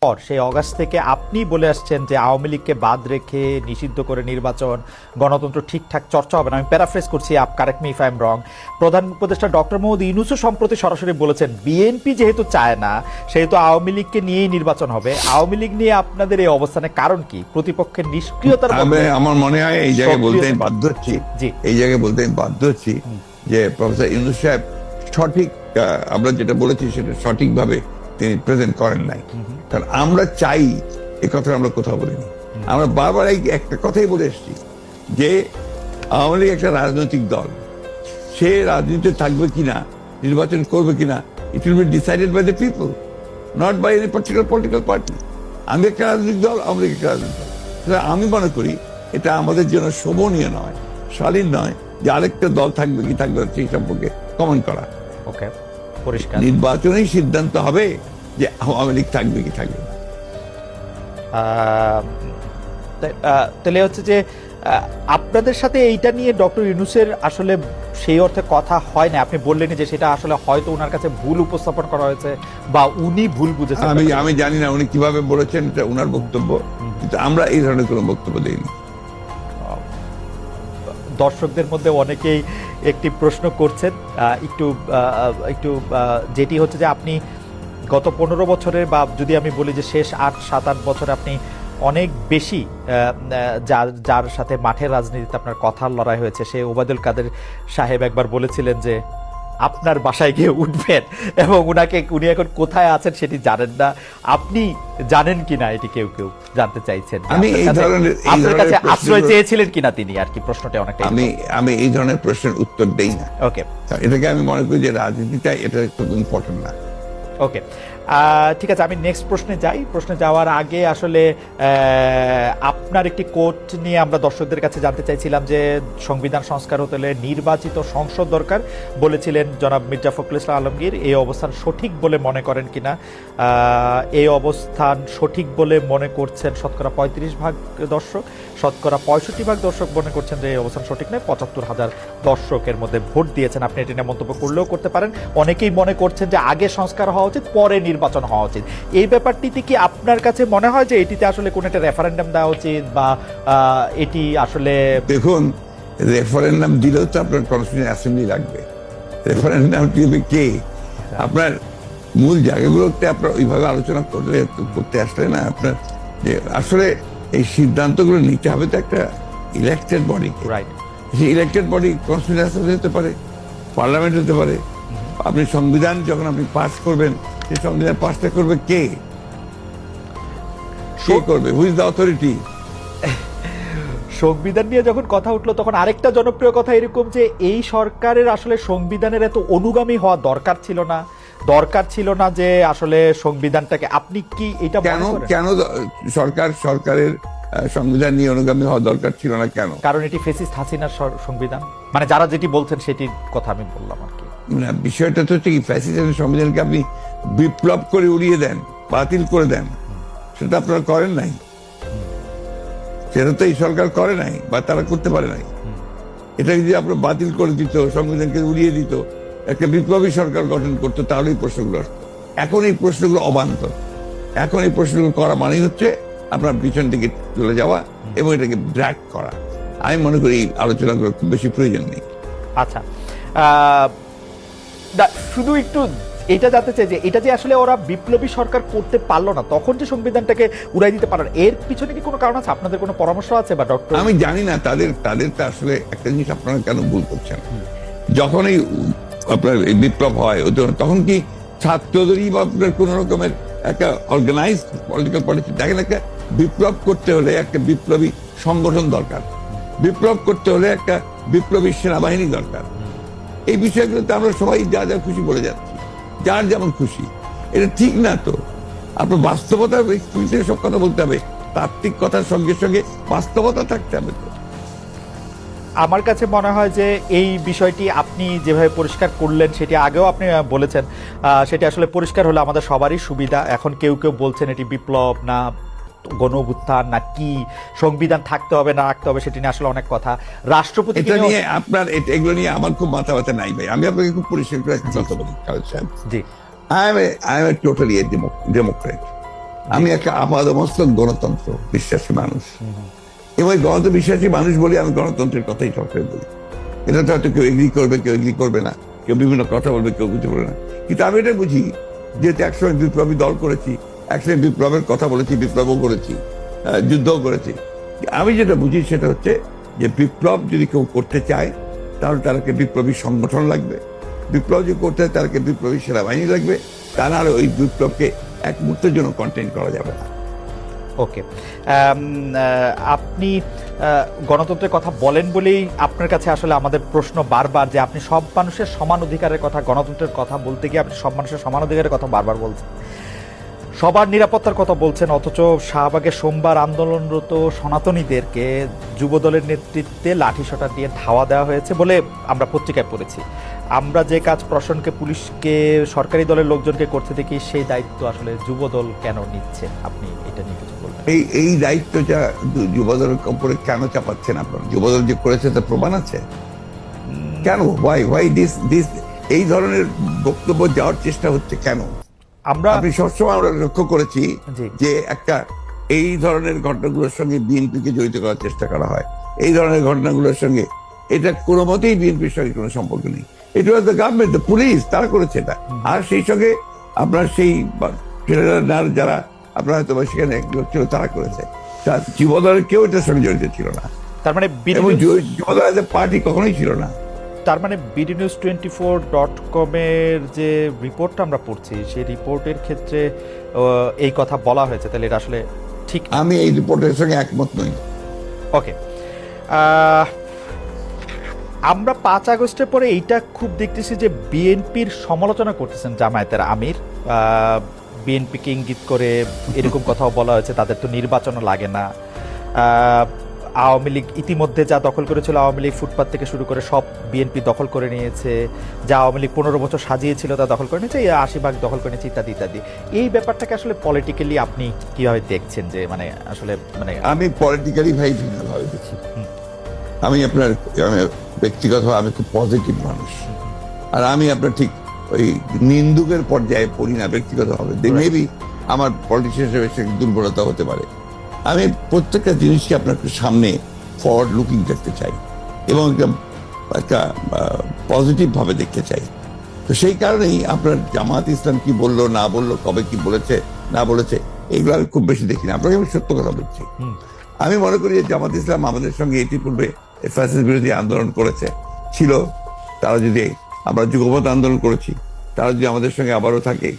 সেই অগাস্ট থেকে আপনি বলে আসছেন যে আওয়ামী লীগকে বাদ রেখে নিষিদ্ধ করে নির্বাচন, গণতন্ত্র ঠিকঠাক চর্চা হবে না। আমি প্যারাফ্রেজ করছি, correct me if I am রং। প্রধান উপদেষ্টা ডক্টর মোহাম্মদ ইউনূসও সম্প্রতি সরাসরি বলেছেন বিএনপি যেহেতু চায় না সেহেতু আওয়ামী লীগকে নিয়েই নির্বাচন হবে। আওয়ামী লীগ নিয়ে আপনাদের এই অবস্থানের কারণ কি? প্রতিপক্ষের নিষ্ক্রিয়তার আমার মনে হয় এই জায়গায় বলতে আমি বাধ্য হচ্ছি, যে প্রফেসর ইউনূস সাহেব সঠিক, আমরা যেটা বলেছি সেটা সঠিকভাবে তিনি প্রেজেন্ট করেন নাই। কারণ আমরা চাই, এ কথা আমরা কোথাও বলিনি। আমরা বারবার একটা কথাই বলে এসেছি যে আওয়ামী লীগ একটা রাজনৈতিক দল, সে রাজনীতিতে থাকবে কিনা, নির্বাচন করবে কিনা, it will be decided by the people, not by any particular political party. আমি একটা রাজনৈতিক দল, আওয়ামী লীগ একটা রাজনৈতিক দল। আমি মনে করি এটা আমাদের জন্য শোভনীয় নয়, শালীন নয় যে আরেকটা দল থাকবে কি থাকবে সেই সম্পর্কে কমেন্ট করা। ওকে, পরিষ্কার। নির্বাচনেই সিদ্ধান্ত হবে যে আওয়ামী লীগ থাকবে কি থাকবে না। তাহলে হচ্ছে যে আপনাদের সাথে এইটা নিয়ে ডক্টর ইউনূসের আসলে সেই অর্থে কথা হয় না। আপনি বললেন যে সেটা আসলে হয়তো ওনার কাছে ভুল উপস্থাপন করা হয়েছে বা উনি ভুল বুঝেছেন। আমি জানি না উনি কিভাবে বলেছেন, এটা ওনার বক্তব্য, কিন্তু আমরা এই ধরনের কোনো বক্তব্য দিইনি। দর্শকদের মধ্যে অনেকেই একটি প্রশ্ন করছেন, একটু যেটি হচ্ছে যে আপনি গত 15 বছরের, বা যদি আমি বলি যে শেষ 7-8 বছরে আপনি অনেক বেশি যার সাথে মাঠের রাজনীতিতে আপনার কথার লড়াই হয়েছে, সে ওবায়দুল কাদের সাহেব একবার বলেছিলেন যে আপনার বাসায় গিয়ে উঠবেন এবং উনি এখন কোথায় আছেন সেটি জানেন না। আপনি জানেন কিনা এটি কেউ জানতে চাইছেন। আপনার কাছে আশ্রয় চেয়েছিলেন কিনা তিনি, আর কি প্রশ্নটা অনেকটা। আমি এই ধরনের প্রশ্নের উত্তর দেই না। ওকে, এটাকে আমি মনে করি যে রাজনীতিটা এটা খুব ইম্পর্টেন্ট না। ওকে, ঠিক আছে, আমি নেক্সট প্রশ্নে যাই। প্রশ্নে যাওয়ার আগে আসলে আপনার একটি কোট নিয়ে আমরা দর্শকদের কাছে জানতে চাইছিলাম যে সংবিধান সংস্কার হতে হলে নির্বাচিত সংসদ দরকার বলেছিলেন জনাব মির্জা ফখরুল ইসলাম আলমগীর। এই অবস্থান সঠিক বলে মনে করেন কিনা? এই অবস্থান সঠিক বলে মনে করছেন শতকরা 35% দর্শক, শতকরা 65% দর্শক মনে করছেন যে এই অবস্থান সঠিক নয়। 75,000 দর্শকের মধ্যে ভোট দিয়েছেন। আপনি এটা নিয়ে মন্তব্য করলেও করতে পারেন। অনেকেই মনে করছেন যে আগে সংস্কার হওয়া উচিত, পরে নির্বাচন হওয়া উচিত। এই ব্যাপারটিতে কি আপনার কাছে মনে হয় যে এটিতে আসলে কোন একটা রেফারেন্ডাম দেওয়া উচিত, বা এটি আসলে? দেখুন, রেফারেন্ডাম দিলেও তো আপনার কনস্টিটিউশন অ্যাসেম্বলি লাগবে। রেফারেন্ডাম দিবে কে? আপনার মূল জায়গাগুলোতে আপনার ওইভাবে আলোচনা করতে আসলে না, আপনার যে আসলে এই সিদ্ধান্তগুলো নিতে হবে তো একটা ইলেক্টেড বডি। সেই ইলেক্টেড বডি কনস্টিটিউশন অ্যাসেম্বলি হতে পারে, পার্লামেন্ট হতে পারে। আপনি সংবিধান যখন আপনি পাস করবেন, সেই সংবিধান পাসটা করবে কে? করবে, হু ইজ দ্য অথরিটি? সংবিধান নিয়ে যখন কথা উঠলো তখন আরেকটা জনপ্রিয় কথা এরকম যে এই সরকারের আসলে সংবিধানের এত অনুগামী হওয়া দরকার ছিল না যে আসলে সংবিধানটাকে, আপনি কি এটা কেন সরকারের সংবিধান নিয়ে অনুগামী হওয়া দরকার ছিল না কেন? কারণ এটি ফ্যাসিস্ট হাসিনার সংবিধান, মানে যারা যেটি বলছেন সেটির কথা আমি বললাম আর কি। না, বিষয়টা তো হচ্ছে কি, ফ্যাসিস্টের সংবিধানকে আপনি বিপ্লব করে উড়িয়ে দেন, বাতিল করে দেন, সেটা আপনারা করেন নাই। সেটা তো এই সরকার করে নাই, বা তারা করতে পারে নাই। এটা যদি আপনার বাতিল করে দিত, সংবিধানকে উড়িয়ে দিত, একটা বিপ্লবী সরকার গঠন করতো, তাহলে এই প্রশ্নগুলো আসতো। এখন এই প্রশ্নগুলো অবান্তর। এখন এই প্রশ্নগুলো করা মানেই হচ্ছে আপনার পিছন দিকে চলে যাওয়া এবং এটাকে ড্র্যাগ করা। আমি মনে করি এই আলোচনাগুলো খুব বেশি প্রয়োজন নেই। আচ্ছা, শুধু একটু এটা জানতে চাই যে এটা যে আসলে ওরা বিপ্লবী সরকার করতে পারলো না, তখন যে সংবিধানটাকে উড়াই দিতে পারলো, এর পিছনে কি কোনো কারণ আছে? আপনাদের কোনো পরামর্শ আছে? বা ডক্টর, আমি জানি না, তাদের তো আসলে একটা জিনিস আপনারা কেন ভুল করছেন। যখন এই আপনার বিপ্লব হয়, তখন কি ছাত্রদেরই বা আপনার কোন রকমের একটা অর্গানাইজ পলিটিক্যাল পার্টি? দেখেন, একটা বিপ্লব করতে হলে একটা বিপ্লবী সংগঠন দরকার, বিপ্লব করতে হলে একটা বিপ্লবী সেনাবাহিনী দরকার। এই বিষয়গুলোতে আমরা সবাই যা যা খুশি বলে যাচ্ছি, যার যেমন খুশি। এটা ঠিক না তো। আপনার বাস্তবতা, সব কথা বলতে হবে, তাত্ত্বিক কথার সঙ্গে সঙ্গে বাস্তবতা থাকতে হবে। তো আমার কাছে মনে হয় যে এই বিষয়টি আপনি যেভাবে পরিষ্কার করলেন, সেটি আগেও আপনি বলেছেন, সেটি আসলে পরিষ্কার হলে আমাদের সবারই সুবিধা। এখন কেউ বলছেন এটি বিপ্লব না গণ অভ্যুত্থান না কি, সংবিধান থাকতে হবে না রাখতে হবে, সেটি নিয়ে আসলে অনেক কথা। রাষ্ট্রপতি নিয়ে আপনার এগুলো নিয়ে আমার খুব মাথা ব্যথা নাই ভাই। আমি আপনাকে খুব পরিষ্কার করে একটা কথা বলি, খালেদ সাহেব। জি, I am a totally a Democrat. আমি একটা আপাদমস্তক গণতন্ত্র বিশ্বাসী মানুষ, এবং এই গণতন্ত্র বিশ্বাসী মানুষ বলে আমি গণতন্ত্রের কথাই সবসময় বলি। এটা তো হয়তো কেউ এগ্রি করবে, কেউ এগ্রি করবে না, কেউ বিভিন্ন কথা বলবে, কেউ বুঝতে পারবে না, কিন্তু আমি এটা বুঝি যেহেতু একসময় বিপ্লবী দল করেছি, একসময় বিপ্লবের কথা বলেছি, বিপ্লবও করেছি, যুদ্ধও করেছি। আমি যেটা বুঝি সেটা হচ্ছে যে বিপ্লব যদি কেউ করতে চায় তাহলে তাদেরকে বিপ্লবী সংগঠন লাগবে, বিপ্লব যদি করতে হয় তাদেরকে বিপ্লবী সেনাবাহিনী লাগবে, তা না হলে ওই বিপ্লবকে এক মুহূর্তের জন্য কন্টেইন করা যাবে না। ওকে, আপনি গণতন্ত্রের কথা বলেন বলেই আপনার কাছে আসলে আমাদের প্রশ্ন বারবার যে আপনি সব মানুষের সমান অধিকারের কথা, গণতন্ত্রের কথা বলতে গিয়ে আপনি সব মানুষের সমান অধিকারের কথা বারবার বলছেন, সবার নিরাপত্তার কথা বলছেন, অথচ শাহবাগে সোমবার আন্দোলনরত সনাতনীদেরকে যুবদলের নেতৃত্বে লাঠিসোঁটা দিয়ে ধাওয়া দেওয়া হয়েছে বলে আমরা পত্রিকায় পড়েছি। আমরা যে কাজ প্রশাসনকে, পুলিশকে, সরকারি দলের লোকজনকে করতে দেখি, সেই দায়িত্ব আসলে যুবদল কেন নিচ্ছে? আপনি এটা নিয়ে কিছু বলবেন? এই দায়িত্বটা যুবদলের উপরে কেন চাপাচ্ছেন আপনার? যুবদল যে করেছে তার প্রমাণ আছে কেন? ওয়াই দিস এই ধরনের বক্তব্য যাওয়ার চেষ্টা হচ্ছে কেন? আপনি সবসময় আমরা লক্ষ্য করেছি যে একটা এই ধরনের ঘটনাগুলোর সঙ্গে বিএনপিকে জড়িত করার চেষ্টা করা হয়। এই ধরনের ঘটনাগুলোর সঙ্গে এটা কোনো মতেই বিএনপির সঙ্গে কোনো সম্পর্ক নেই। এটা was the government, the police, তারা করেছে এটা। আর সেই সঙ্গে আপনার সেই যারা আপনার হয়তো সেখানে ছিল তারা করেছে, যুবদলের কেউ এটার সঙ্গে জড়িত ছিল না। তার মানে যুবদল পার্টি কখনোই ছিল না। তার মানে bdnews24.com এর যে রিপোর্টটা আমরা পড়ছি, সেই রিপোর্টের ক্ষেত্রে এই কথা বলা হয়েছে, তাহলে এটা আসলে ঠিক? আমি এই রিপোর্টের সঙ্গে একমত নই। ওকে, আমরা 5 আগস্টের পরে এইটা খুব দেখতেছি যে বিএনপির সমালোচনা করতেছেন জামায়াতের আমির, বিএনপিকে ইঙ্গিত করে এরকম কথাও বলা হয়েছে তাদের তো নির্বাচনও লাগে না। আওয়ামী লীগ ইতিমধ্যে যা দখল করেছিল, আওয়ামী লীগ ফুটপাত থেকে শুরু করে সব বিএনপি দখল করে নিয়েছে, যা আওয়ামী লীগ 15 বছর সাজিয়েছিল তা দখল করে নিয়েছে, 80% দখল করে নিয়েছে, ইত্যাদি ইত্যাদি। এই ব্যাপারটাকে আসলে পলিটিক্যালি আপনি কিভাবে দেখছেন? যে মানে আসলে মানে আমি পলিটিক্যালি ভিন্নভাবে দেখি। আমি আপনার ব্যক্তিগতভাবে আমি খুব পজিটিভ মানুষ, আর আমি আপনার ঠিক ওই নিন্দুকের পর্যায়ে পড়ি না ব্যক্তিগতভাবে। মেবি আমার পলিটিশিয়ান হিসেবে দুর্বলতা হতে পারে। আমি প্রত্যেকটা জিনিসকে আপনার সামনে ফরওয়ার্ড লুকিং দেখতে চাই এবং একটা পজিটিভ ভাবে দেখতে চাই। তো সেই কারণেই আপনার জামাত ইসলাম কি বললো না বললো, কবে কি বলেছে না বলেছে, এইগুলো আমি খুব বেশি দেখি না। আপনাকে আমি সত্য কথা বলছি। আমি মনে করি যে জামাত ইসলাম আমাদের সঙ্গে ইতিপূর্বে ফ্যাসিস্ট বিরোধী আন্দোলন করেছে, ছিল। তারা যদি, আমরা যুগপৎ আন্দোলন করেছি, তারা যদি আমাদের সঙ্গে আবারও থাকে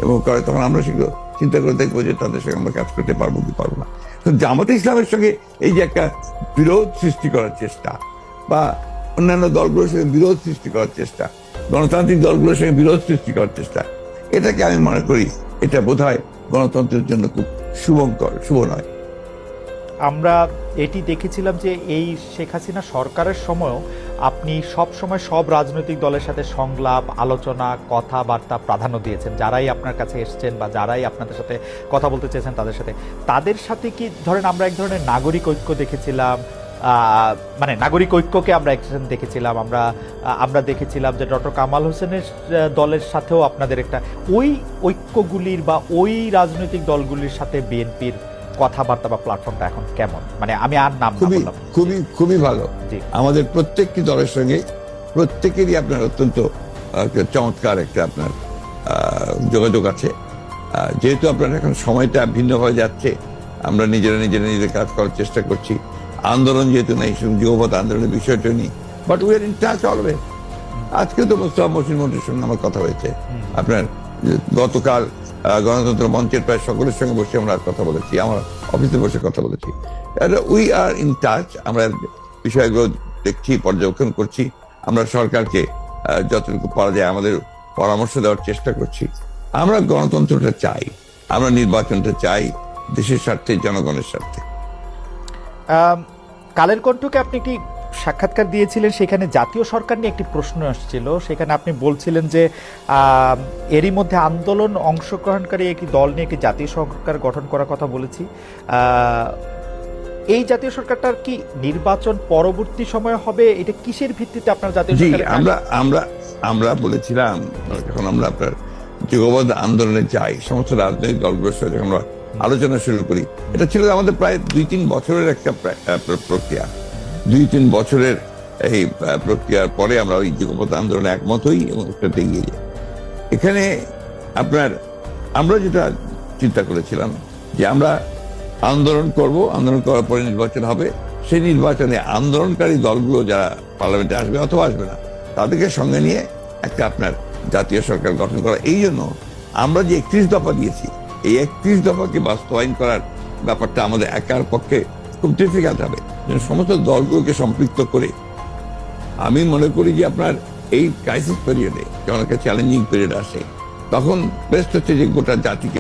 এবং করে, তখন আমরা সেগুলো চিন্তা করে দেখবো যে তাদের সঙ্গে আমরা কাজ করতে পারবো কি পারবো না। জামাত ইসলামের সঙ্গে এই যে একটা বিরোধ সৃষ্টি করার চেষ্টা, বা অন্যান্য দলগুলোর সঙ্গে বিরোধ সৃষ্টি করার চেষ্টা, গণতান্ত্রিক দলগুলোর সঙ্গে বিরোধ সৃষ্টি করার চেষ্টা, এটাকে আমি মনে করি এটা বোধহয় গণতন্ত্রের জন্য খুব শুভ নয়। আমরা এটি দেখেছিলাম যে এই শেখ হাসিনা সরকারের সময়ও আপনি সব সময় সব রাজনৈতিক দলের সাথে সংলাপ, আলোচনা, কথাবার্তা প্রাধান্য দিয়েছেন। যারাই আপনার কাছে এসছেন বা যারাই আপনাদের সাথে কথা বলতে চেয়েছেন তাদের সাথে কি ধরেন আমরা এক ধরনের নাগরিক ঐক্য দেখেছিলাম, মানে নাগরিক ঐক্যকে আমরা একসাথে দেখেছিলাম। আমরা দেখেছিলাম যে ডক্টর কামাল হোসেনের দলের সাথেও আপনাদের একটা ওই ঐক্যগুলির বা ওই রাজনৈতিক দলগুলির সাথে বিএনপির কথাবার্তা বা প্ল্যাটফর্মটা এখন কেমন? মানে আমি আর নাম বললাম, খুবই ভালো। আমাদের প্রত্যেকটি দলের সঙ্গে প্রত্যেকেরই আপনার অত্যন্ত চমৎকার একটা আপনার যোগাযোগ আছে। যেহেতু আপনার এখন সময়টা ভিন্নভাবে যাচ্ছে, আমরা নিজেদের কাজ করার চেষ্টা করছি। আন্দোলন যেহেতু নেই, যুগপৎ আন্দোলনের বিষয়টা নেই, but we are in touch always. আজকে তো মোস্তফা মহসিন মন্ত্রীর সঙ্গে আমার কথা হয়েছে, আপনার গতকাল গণতন্ত্র মঞ্চের প্রায় সকলের সঙ্গে বসে আমরা কথা বলেছি, আমার অফিসে বসে কথা বলেছি। We are in touch. আমরা বিষয়গুলো দেখছি, পর্যবেক্ষণ করছি। আমরা সরকারকে যতটুকু পারা যায় আমাদের পরামর্শ দেওয়ার চেষ্টা করছি। আমরা গণতন্ত্রটা চাই, আমরা নির্বাচনটা চাই দেশের স্বার্থে, জনগণের স্বার্থে। কালের কণ্ঠকে আপনি একটি সাক্ষাৎকার দিয়েছিলেন, সেখানে জাতীয় সরকার নিয়ে একটি প্রশ্ন আসছিল। সেখানে আপনি বলছিলেন যে এরই মধ্যে আন্দোলন অংশগ্রহণকারী একটি দল নিয়ে একটি জাতীয় সরকার গঠন করার কথা বলেছি। এই জাতীয় সরকারটার কি নির্বাচন পরবর্তী সময়ে হবে? এটা কিসের ভিত্তিতে আপনার জাতীয় সরকার? আমরা বলেছিলাম যখন আমরা আপনার যুগপৎ আন্দোলনে যাই, সমস্ত রাজনৈতিক দলগুলোর সাথে আমরা আলোচনা শুরু করি। এটা ছিল আমাদের প্রায় 2-3 বছরের একটা প্রক্রিয়া। 2-3 বছরের এই প্রক্রিয়ার পরে আমরা ওই যুগপৎ আন্দোলনে একমত হই এবং এটাতে এগিয়ে যাই। এখানে আমরা যেটা চিন্তা করেছিলাম যে আমরা আন্দোলন করব, আন্দোলন করার পরে নির্বাচন হবে, সেই নির্বাচনে আন্দোলনকারী দলগুলো যারা পার্লামেন্টে আসবে অথবা আসবে না তাদেরকে সঙ্গে নিয়ে একটা আপনার জাতীয় সরকার গঠন করা। এই জন্য আমরা যে 31 দফা দিয়েছি, এই 31 দফাকে বাস্তবায়ন করার ব্যাপারটা আমাদের একার পক্ষে খুব ডিফিকাল্ট হবে। সমস্ত দলগুলোকে সম্পৃক্ত করে আমি মনে করি যে আপনার এই ক্রাইসিস পিরিয়ডে যখন একটা চ্যালেঞ্জিং পিরিয়ড আসে, তখন বেস্ট হচ্ছে যে গোটা জাতিকে